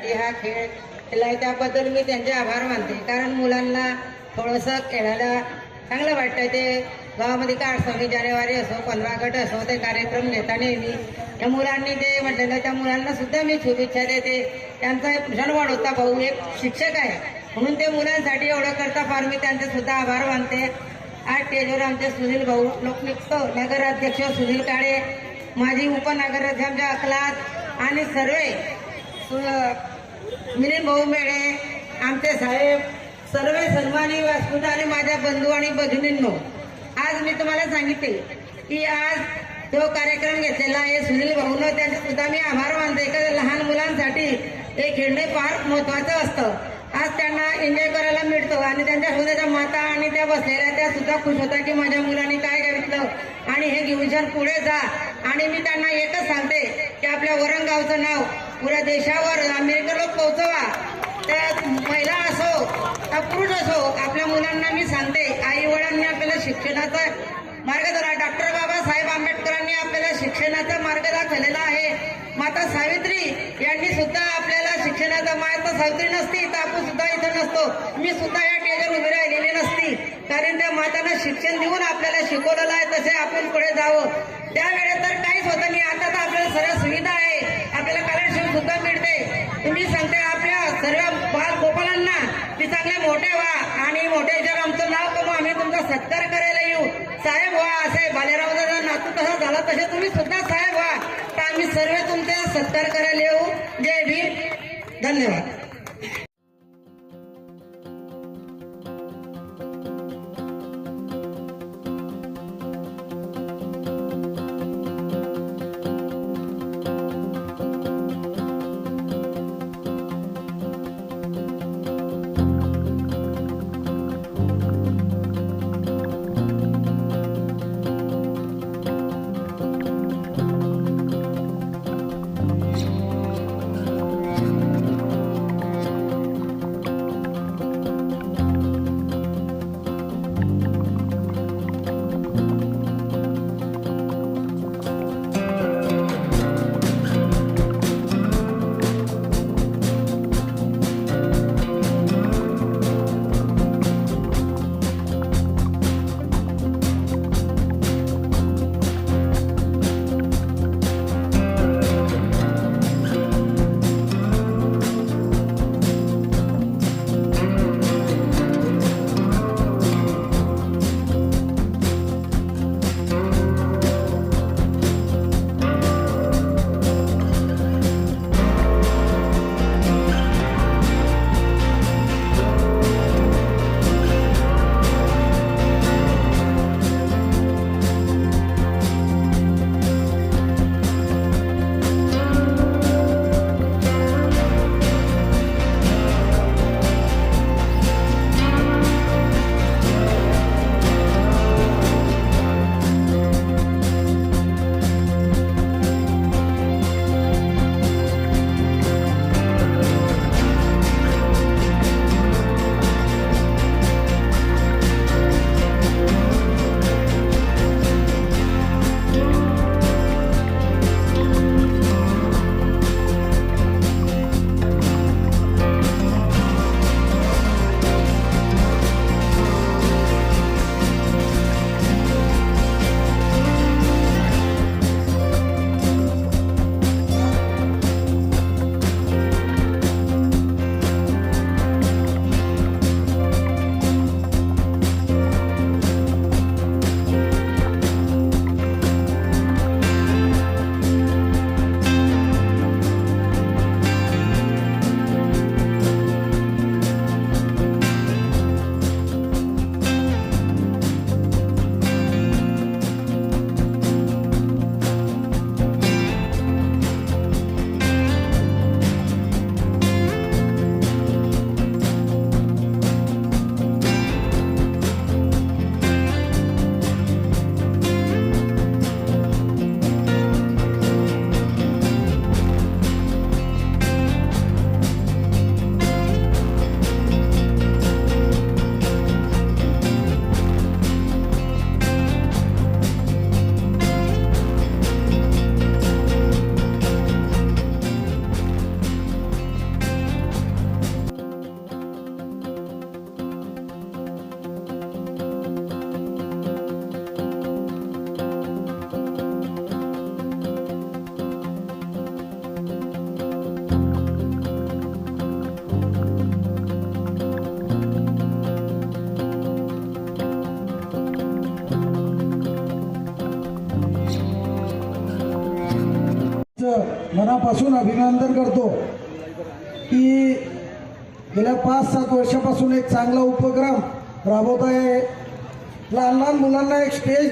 मुलांसाठी हा खेळ केला त्याबद्दल मी त्यांचे आभार मानते. कारण मुलांना थोडंसं खेळायला चांगलं वाटतं. ते गावामध्ये का 26 जानेवारी असो 15 ऑगस्ट असो ते कार्यक्रम घेता नेहमी या मुलांनी ते म्हटलेलं त्या मुलांना सुद्धा मी शुभेच्छा देते. त्यांचा एक भूषणवाड होता भाऊ एक शिक्षक आहे म्हणून ते मुलांसाठी एवढं करता फार मी त्यांचे सुद्धा आभार मानते. आज स्टेजवर आमचे सुनील भाऊ लोकनियुक्त नगराध्यक्ष सुनील काळे, माजी उपनगराध्यक्ष आमच्या अकलात आणि सर्व मिलिंद भाऊ मेळे आमचे साहेब सर्व सन्मानी व्यासपीठ आणि माझ्या बंधू आणि भगिनींनो, आज मी तुम्हाला सांगितले की आज तो कार्यक्रम घेतलेला आहे सुनील भाऊनं त्यांचे सुद्धा मी आभार मानते. का लहान मुलांसाठी हे खेळणे फार महत्वाचं असतं. आज त्यांना एन्जॉय करायला मिळतं आणि त्यांच्या हृदयाच्या माता आणि त्या बसलेल्या त्या सुद्धा खुश होत्या की माझ्या मुलांनी काय घेतलं आणि हे घेऊन पुढे जा. आणि मी त्यांना एकच सांगते की आपल्या वरणगावचं नाव पुऱ्या देशावर अमेरिकेला पोहोचवा. त्या महिला असो का पुरुष असो आपल्या मुलांना मी सांगते आई वडिलांनी आपल्याला शिक्षणाचा मार्ग दिला. डॉक्टर बाबासाहेब आंबेडकरांनी आपल्याला शिक्षणाचा मार्ग दाखवलेला आहे. माता सावित्री यांनी सुद्धा आपल्याला शिक्षणाचा माता सावित्री नसती तर आपण सुद्धा इथं नसतो. मी सुद्धा या स्टेजवर उभी राहिलेली नसती. कारण त्या मातांना शिक्षण देऊन आपल्याला शिकवलेलं आहे तसे आपण पुढे जावं. त्यावेळेस तर काहीच होतं नाही. आता तर आपल्याला सर्व सुविधा आहे. आपल्याला स्कॉलरशिप सुद्धा मिळते. तुम्ही सांगते आपल्या सर्व बाल गोपालांना की चांगले मोठे व्हा आणि मोठे जर आमचं नाव कमवा आम्ही तुमचा सत्कार करायला येऊ. साहेब व्हा असे बालेराव दादा नातू तसा झाला तसे तुम्ही सुद्धा साहेब व्हा तर आम्ही सर्व तुमचा सत्कार करायला येऊ. जय भीम. धन्यवाद. मनापासून अभिनंदन करतो की गेल्या 5-7 वर्षापासून एक चांगला उपक्रम राबवत आहे. लहान लहान मुलांना एक स्टेज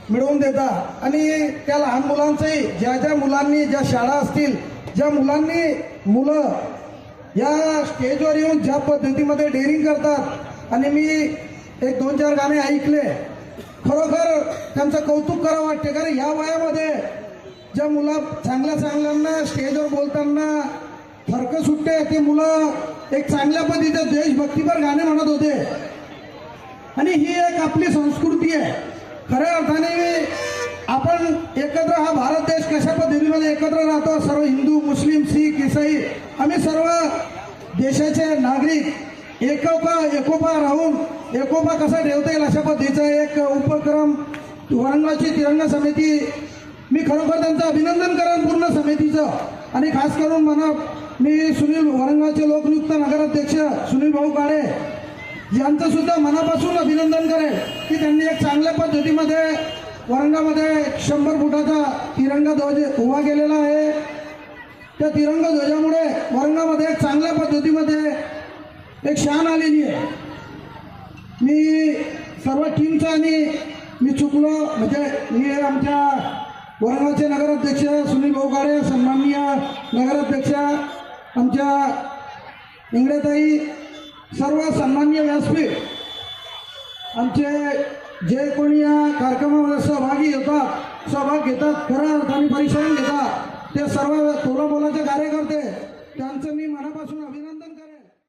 मिळवून देता आणि त्या लहान मुलांचंही ज्या मुलांनी ज्या शाळा असतील ज्या मुलं या स्टेजवर येऊन ज्या पद्धतीमध्ये डेअरिंग करतात आणि मी 1-2-4 गाणे ऐकले, खरोखर त्यांचं कौतुक करावं वाटते. कारण या वयामध्ये ज्या मुलं चांगल्यांना स्टेजवर बोलताना फरक सुटते, ते मुलं एक चांगल्या पद्धतीचे देशभक्तीपर गाणे म्हणत होते. आणि ही एक आपली संस्कृती आहे. खऱ्या अर्थाने आपण एकत्र, हा भारत देश कशा पद्धतीमध्ये एकत्र राहतो, सर्व हिंदू, मुस्लिम, शीख, ईसाई, आम्ही सर्व देशाचे नागरिक एकोपा राहून एकोपा कसा ठेवता येईल अशा पद्धतीचा एक उपक्रम वरंगाची तिरंगा समिती, मी खरोखर त्यांचं अभिनंदन करेन पूर्ण समितीचं. आणि खास करून मी सुनील वरंगाचे लोकनियुक्त नगराध्यक्ष सुनील भाऊ काळे यांचं सुद्धा मनापासून अभिनंदन करेन की त्यांनी एक चांगल्या पद्धतीमध्ये वरंगामध्ये 100 फुटाचा तिरंगा ध्वज उभा केलेला आहे. त्या तिरंगा ध्वजामुळे वरंगामध्ये एक चांगल्या पद्धतीमध्ये एक शान आलेली आहे. मी सर्व टीमचा आणि मी चुकलो म्हणजे मी आमच्या वरंगाचे नगराध्यक्ष सुनील भाऊ काळे, सन्माननीय नगराध्यक्ष आमच्या इंगळेताई, सर्व सन्माननीय व्यासपीठ, आमचे जे कोणी या कार्यक्रमामध्ये सहभाग घेतात, खऱ्या अर्थाने परिश्रम घेतात, ते सर्व तोलामोलाचे कार्यकर्ते, त्यांचं मी मनापासून अभिनंदन